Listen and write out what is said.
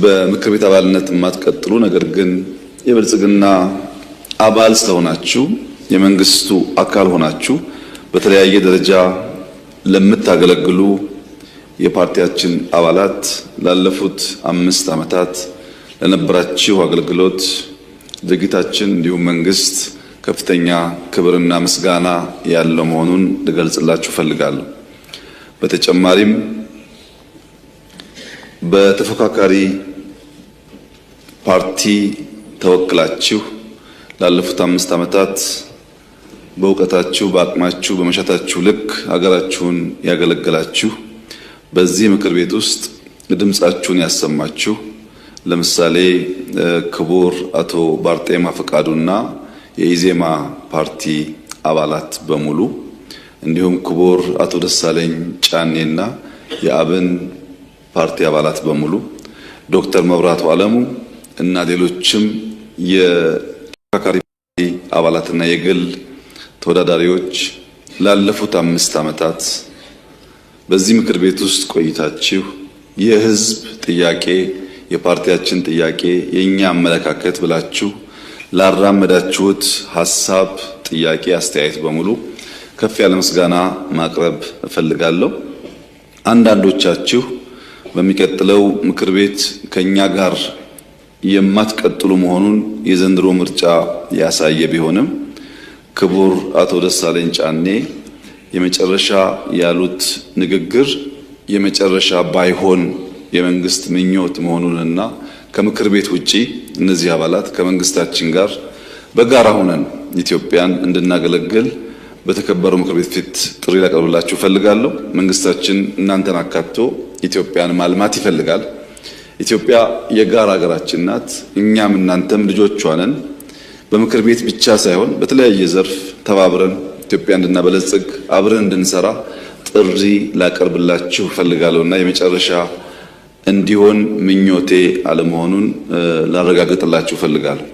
በምክር ቤት አባልነት የማትቀጥሉ ነገር ግን የብልጽግና አባል ስለሆናችሁ የመንግስቱ አካል ሆናችሁ በተለያየ ደረጃ ለምታገለግሉ የፓርቲያችን አባላት ላለፉት 5 ዓመታት ለነበራችሁ አገልግሎት ድርጊታችን እንዲሁም መንግስት ከፍተኛ ክብርና ምስጋና ያለው መሆኑን ልገልጽላችሁ ፈልጋለሁ። በተጨማሪም በተፎካካሪ ፓርቲ ተወክላችሁ ላለፉት 5 ዓመታት በእውቀታችሁ፣ በአቅማችሁ፣ በመሻታችሁ ልክ ሀገራችሁን ያገለገላችሁ በዚህ ምክር ቤት ውስጥ ድምጻችሁን ያሰማችሁ ለምሳሌ ክቡር አቶ ባርጤማ ፈቃዱና የኢዜማ ፓርቲ አባላት በሙሉ እንዲሁም ክቡር አቶ ደሳለኝ ጫኔና የአብን ፓርቲ አባላት በሙሉ ዶክተር መብራቱ አለሙ እና ሌሎችም የተፎካካሪ ፓርቲ አባላትና የግል ተወዳዳሪዎች ላለፉት 5 ዓመታት በዚህ ምክር ቤት ውስጥ ቆይታችሁ የህዝብ ጥያቄ፣ የፓርቲያችን ጥያቄ፣ የኛ አመለካከት ብላችሁ ላራመዳችሁት ሐሳብ፣ ጥያቄ፣ አስተያየት በሙሉ ከፍ ያለ ምስጋና ማቅረብ እፈልጋለሁ። አንዳንዶቻችሁ በሚቀጥለው ምክር ቤት ከኛ ጋር የማትቀጥሉ መሆኑን የዘንድሮ ምርጫ ያሳየ ቢሆንም ክቡር አቶ ደሳለኝ ጫኔ የመጨረሻ ያሉት ንግግር የመጨረሻ ባይሆን የመንግስት ምኞት መሆኑንና ከምክር ቤት ውጪ እነዚህ አባላት ከመንግስታችን ጋር በጋራ ሆነን ኢትዮጵያን እንድናገለግል በተከበረው ምክር ቤት ፊት ጥሪ ላቀርብላችሁ ፈልጋለሁ። መንግስታችን እናንተን አካቶ ኢትዮጵያን ማልማት ይፈልጋል። ኢትዮጵያ የጋራ ሀገራችን ናት። እኛም እናንተም ልጆቿ ነን። በምክር ቤት ብቻ ሳይሆን በተለያየ ዘርፍ ተባብረን ኢትዮጵያ እንድናበለጽግ አብረን እንድንሰራ ጥሪ ላቀርብላችሁ ፈልጋለሁና የመጨረሻ እንዲሆን ምኞቴ አለመሆኑን ላረጋግጥላችሁ ፈልጋለሁ።